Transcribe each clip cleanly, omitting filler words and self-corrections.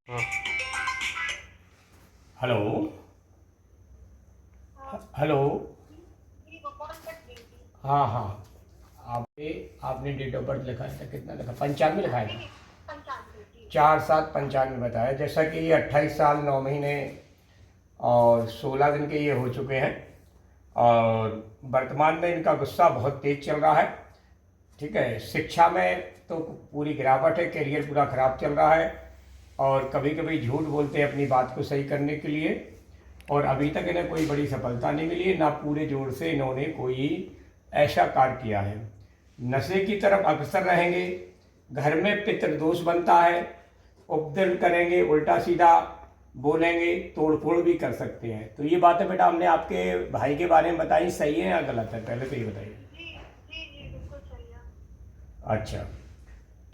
हाँ। Hello. Hello. हाँ हाँ। आपने आपने डेट ऑफ बर्थ लिखा था, कितना लिखा? 95 लिखाया था। 4/7/95 बताया। जैसा कि ये 28 साल 9 महीने और 16 दिन के ये हो चुके हैं और वर्तमान में इनका गुस्सा बहुत तेज चल रहा है। ठीक है, शिक्षा में तो पूरी गिरावट है, करियर पूरा खराब चल रहा है और कभी कभी झूठ बोलते हैं अपनी बात को सही करने के लिए। और अभी तक इन्हें कोई बड़ी सफलता नहीं मिली है, ना पूरे जोर से इन्होंने कोई ऐसा कार्य किया है। नशे की तरफ अग्रसर रहेंगे, घर में पितृदोष बनता है, उपद्रव करेंगे, उल्टा सीधा बोलेंगे, तोड़फोड़ भी कर सकते हैं। तो ये बातें बेटा हमने आपके भाई के बारे में बताई, सही है या गलत है? पहले तो ये बताइए। बिल्कुल सही है। अच्छा,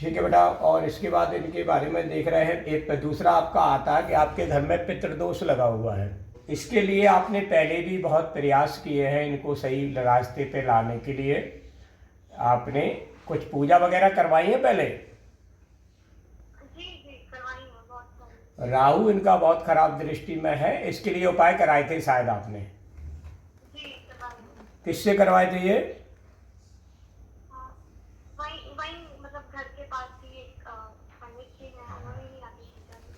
ठीक है बेटा। और इसके बाद इनके बारे में देख रहे हैं, एक दूसरा आपका आता है कि आपके घर में पितृदोष लगा हुआ है। इसके लिए आपने पहले भी बहुत प्रयास किए हैं इनको सही रास्ते पे लाने के लिए। आपने कुछ पूजा वगैरह करवाई है पहले? जी जी करवाई है, बहुत सारी। राहु इनका बहुत खराब दृष्टि में है, इसके लिए उपाय कराए थे शायद आपने। जी करवाई है। किससे करवाए थे ये? हाँ, वही वही मतलब घर के पास ही एक पंडित जी हैं, उन्होंने ही आके पूजा की।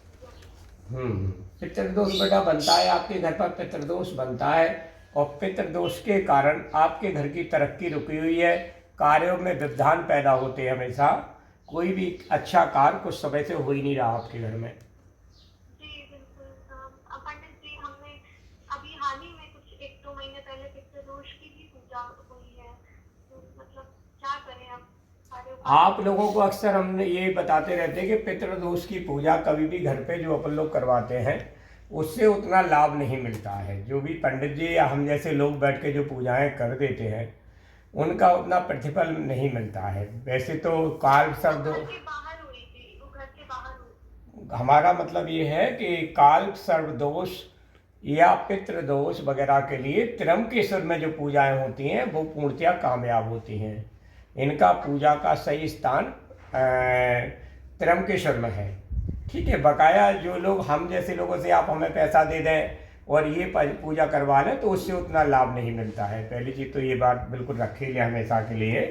पितृदोष बेटा बनता है, आपके घर पर पितृदोष बनता है और पितृदोष के कारण आपके घर की तरक्की रुकी हुई है, कार्यों में व्यवधान पैदा होते हैं हमेशा। कोई भी अच्छा कार्य कुछ समय से हो ही नहीं रहा आपके घर में। जी बिल्कुल। पंडित जी, हमने अभी हाल ही में कुछ 1-2 महीने पहले पितृदोष की भी पूजा हुई है, तो मतलब क्या करें अब, सारे उपाय। आप लोगों को अक्सर हम ये बताते रहते हैं कि पितृदोष की पूजा कभी भी घर पे जो अपन लोग करवाते हैं उससे उतना लाभ नहीं मिलता है। जो भी पंडित जी या हम जैसे लोग बैठ के जो पूजाएं कर देते हैं उनका उतना प्रतिफल नहीं मिलता है। वैसे तो काल शब्द, घर के बाहर हुई थी, वो घर के बाहर हुई। हमारा मतलब ये है कि काल सर्वदोष या पितृदोष वगैरह के लिए त्र्यंबकेश्वर में जो पूजाएं होती हैं वो पूर्णतया कामयाब होती हैं। इनका पूजा का सही स्थान त्र्यंबकेश्वर में है। ठीक है, बकाया जो लोग हम जैसे लोगों से आप हमें पैसा दे दें और ये पूजा करवा लें तो उससे उतना लाभ नहीं मिलता है। पहली चीज़ तो ये बात बिल्कुल रखी ले हमेशा के लिए।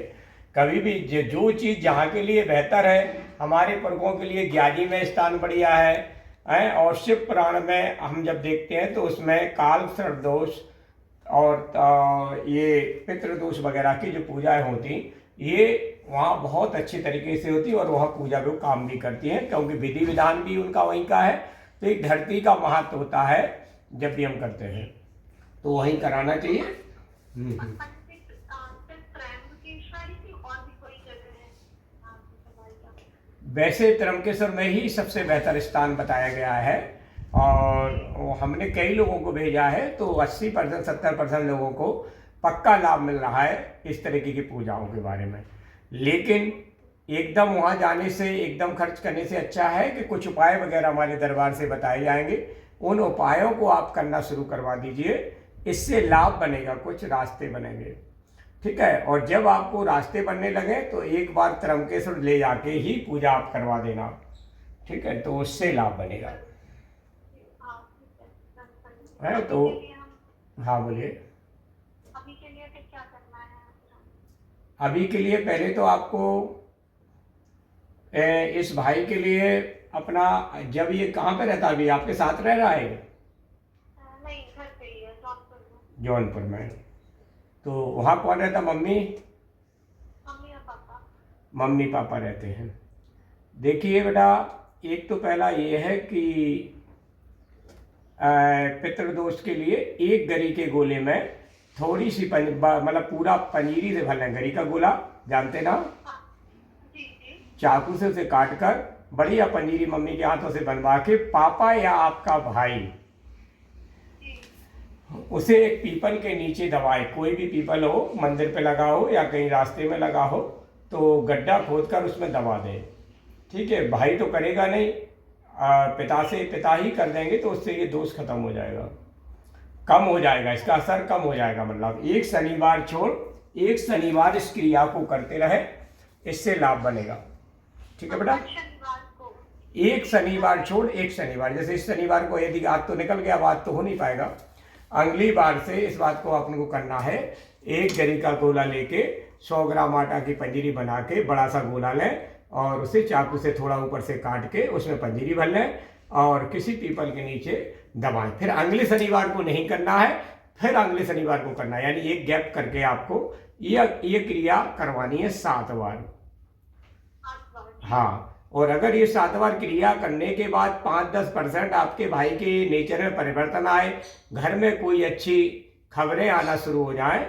कभी भी जो चीज़ जहाँ के लिए बेहतर है, हमारे पुरखों के लिए ज्ञानी में स्थान बढ़िया है और शिव पुराण में हम जब देखते हैं तो उसमें काल सर्वदोष और ये पितृदोष वगैरह की जो पूजाएं होती ये वहाँ बहुत अच्छी तरीके से होती और वहाँ पूजा भी काम भी करती हैं, क्योंकि विधि विधान भी उनका वहीं का है। तो एक धरती का महत्व होता है जब भी हम करते हैं तो वहीं कराना चाहिए। पंडित सिर्फ त्रयंबकेश्वर ही थी, और भी कोई जगह है आपकी सवाल का? वैसे त्र्यंबकेश्वर में ही सबसे बेहतर स्थान बताया गया है और हमने कई लोगों को भेजा है तो 80% 70% लोगों को पक्का लाभ मिल रहा है इस तरीके की पूजाओं के बारे में। लेकिन एकदम वहाँ जाने से, एकदम खर्च करने से अच्छा है कि कुछ उपाय वगैरह हमारे दरबार से बताए जाएंगे, उन उपायों को आप करना शुरू करवा दीजिए। इससे लाभ बनेगा, कुछ रास्ते बनेंगे। ठीक है, और जब आपको रास्ते बनने लगे तो एक बार त्र्यंबकेश्वर ले जाके ही पूजा आप करवा देना। ठीक है, तो उससे लाभ बनेगा। हाँ ठीक है, डन है अभी तो के लिए हम हाँ बोलिए। अभी के लिए फिर क्या करना है? अभी के लिए पहले तो आपको इस भाई के लिए अपना, जब ये कहाँ पे रहता है, अभी आपके साथ रह रहा है? नहीं, घर पे ही है, जौनपुर में। जौनपुर में। तो वहाँ कौन रहता? मम्मी? मम्मी और पापा। मम्मी पापा रहते हैं। देखिए बेटा, एक तो पहला ये है कि पितृदोष के लिए एक गरी के गोले में थोड़ी सी मतलब पूरा पनीरी से भरना है। गरी का गोला जानते ना? हाँ जी जी। चाकू से उसे काट कर बढ़िया पनीरी मम्मी के हाथों से बनवा के पापा या आपका भाई जी उसे एक पीपल के नीचे दबाए। कोई भी पीपल हो, मंदिर पे लगा हो या कहीं रास्ते में लगा हो, तो गड्ढा खोद कर उसमें दबा दे। ठीक है, भाई तो करेगा नहीं, पिता ही कर देंगे तो उससे ये दोष खत्म हो जाएगा, कम हो जाएगा, इसका असर कम हो जाएगा। मतलब एक शनिवार छोड़ एक शनिवार इस क्रिया को करते रहे, इससे लाभ बनेगा। ठीक है बेटा? हर शनिवार को? एक शनिवार छोड़ एक शनिवार, जैसे इस शनिवार को यदि आज तो निकल गया, बात तो हो नहीं पाएगा, अगली बार से इस बात को अपने को करना है, एक गरी का गोला लेके 100 ग्राम आटा की पंजीरी बना के बड़ा सा गोला लें और उसे चाकू से थोड़ा ऊपर से काट के उसमें पंजीरी भर लें और किसी पीपल के नीचे दबाएं। फिर अगले शनिवार को नहीं करना है, फिर अगले शनिवार को करना है, यानी एक गैप करके आपको ये क्रिया करवानी है 7 बार। हाँ, और अगर ये 7 बार क्रिया करने के बाद 5-10% आपके भाई के नेचर में परिवर्तन आए, घर में कोई अच्छी खबरें आना शुरू हो जाए,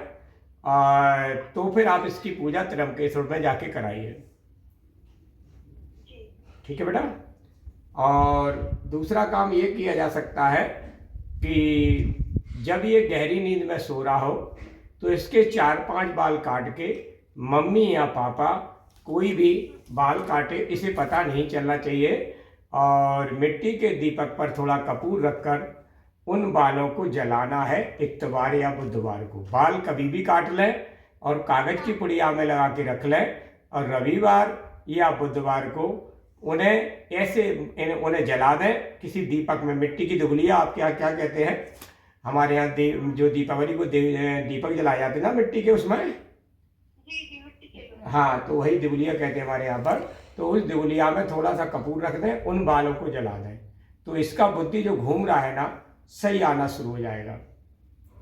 तो फिर आप इसकी पूजा त्र्यंबकेश्वर में जाके कराइए। ठीक है बेटा। और दूसरा काम ये किया जा सकता है कि जब ये गहरी नींद में सो रहा हो तो इसके 4-5 बाल काट के मम्मी या पापा कोई भी बाल काटे, इसे पता नहीं चलना चाहिए, और मिट्टी के दीपक पर थोड़ा कपूर रखकर उन बालों को जलाना है इतवार या बुधवार को। बाल कभी भी काट लें और कागज़ की पुड़िया में लगा के रख लें, और रविवार या बुधवार को उन्हें जला दें किसी दीपक में। मिट्टी की दुगलिया आपके यहाँ क्या कहते हैं, हमारे यहाँ जो दीपावली को दीपक जलाए जाते हैं ना मिट्टी के, उसमें हाँ, तो वही दिवलिया कहते हैं हमारे यहाँ पर। तो उस दिवलिया में थोड़ा सा कपूर रख दें, उन बालों को जला दें, तो इसका बुद्धि जो घूम रहा है ना, सही आना शुरू हो जाएगा।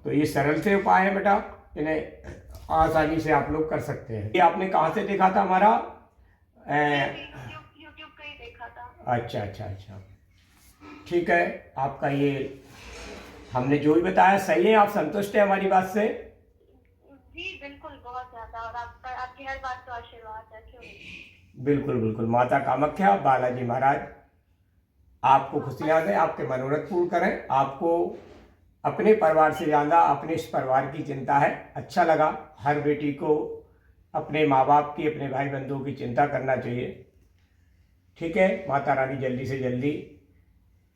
तो ये सरल से उपाय है बेटा, इन्हें आसानी से आप लोग कर सकते हैं। ये आपने कहाँ से देखा था हमारा? यूट्यूब का ही देखा था। अच्छा, ठीक है। आपका ये हमने जो भी बताया सही है, आप संतुष्ट हैं हमारी बात से? जी बिल्कुल, बहुत ज्यादा, और आपकी हर बात तो आशीर्वाद है, क्यों नहीं? बिल्कुल। माता कामाख्या, बालाजी महाराज आपको खुशियाँ दें, आपके मनोरथ पूर्ण करें। आपको अपने परिवार से ज़्यादा अपने इस परिवार की चिंता है। अच्छा लगा, हर बेटी को अपने माँ बाप की, अपने भाई बंधुओं की चिंता करना चाहिए। ठीक है, माता रानी जल्दी से जल्दी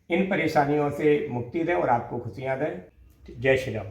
इन परेशानियों से मुक्ति दें और आपको खुशियाँ दें। जय श्री राम।